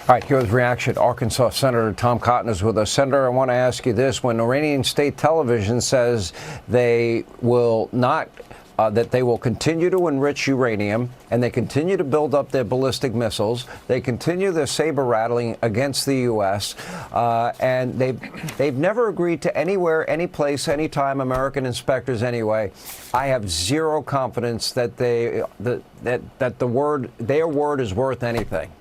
All right, here's reaction. Arkansas Senator Tom Cotton is with us. Senator, I want to ask you this. When Iranian state television says they will not, that they will continue to enrich uranium and they continue to build up their ballistic missiles, they continue their saber rattling against the U.S., and they've never agreed to anywhere, any place, anytime, American inspectors anyway. I have zero confidence that their word is worth anything.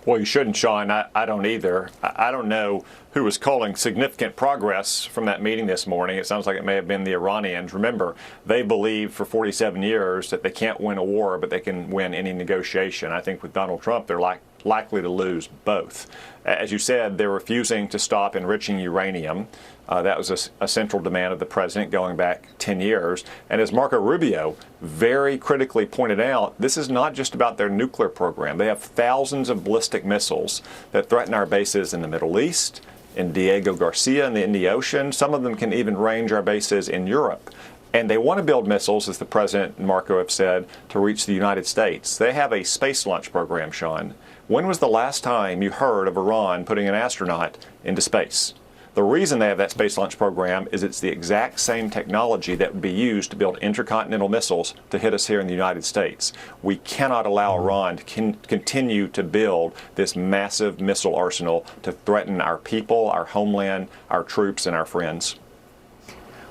Well, you shouldn't, Sean. I don't either. I don't know who was calling significant progress from that meeting this morning. It sounds like it may have been the Iranians. Remember, they believed for 47 years that they can't win a war, but they can win any negotiation. I think with Donald Trump, they're likely to lose both. As you said, they're refusing to stop enriching uranium. That was a central demand of the president going back 10 years. And as Marco Rubio very critically pointed out, this is not just about their nuclear program. They have thousands of ballistic missiles that threaten our bases in the Middle East, in Diego Garcia in the Indian Ocean. Some of them can even range our bases in Europe. And they want to build missiles, as the president and Marco have said, to reach the United States. They have a space launch program, Sean. When was the last time you heard of Iran putting an astronaut into space? The reason they have that space launch program is it's the exact same technology that would be used to build intercontinental missiles to hit us here in the United States. We cannot allow Iran to continue to build this massive missile arsenal to threaten our people, our homeland, our troops, and our friends.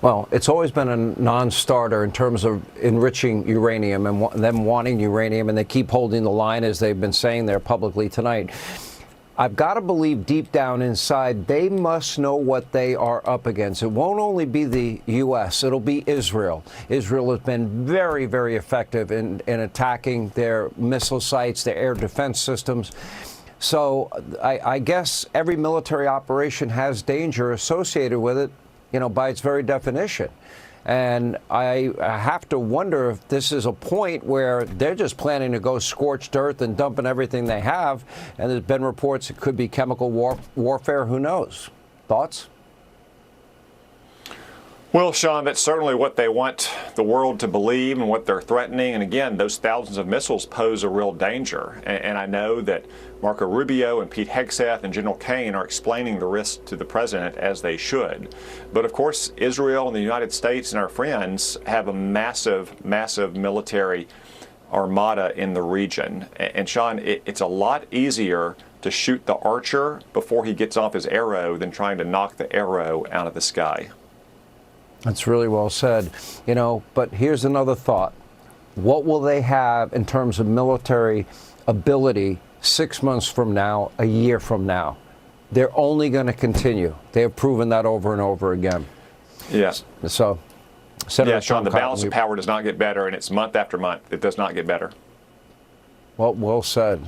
Well, it's always been a non-starter in terms of enriching uranium and them wanting uranium, and they keep holding the line, as they've been saying there publicly tonight. I've got to believe deep down inside they must know what they are up against. It won't only be the U.S., it'll be Israel. Israel has been very, very effective in attacking their missile sites, their air defense systems. So I guess every military operation has danger associated with it, by its very definition. And I have to wonder if this is a point where they're just planning to go scorched earth and dumping everything they have. And there's been reports it could be chemical warfare. Who knows? Thoughts? Well, Sean, that's certainly what they want the world to believe and what they're threatening. And again, those thousands of missiles pose a real danger. And I know that Marco Rubio and Pete Hegseth and General Kane are explaining the risk to the president, as they should. But of course, Israel and the United States and our friends have a massive, massive military armada in the region. And Sean, it's a lot easier to shoot the archer before he gets off his arrow than trying to knock the arrow out of the sky. That's really well said. But here's another thought. What will they have in terms of military ability 6 months from now, a year from now? They're only going to continue. They have proven that over and over again. Yes. So, Senator Sean, the balance of power does not get better, and it's month after month. It does not get better. Well said.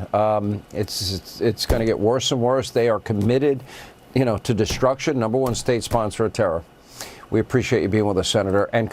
It's going to get worse and worse. They are committed, to destruction. #1 state sponsor of terror. We appreciate you being with us, Senator. And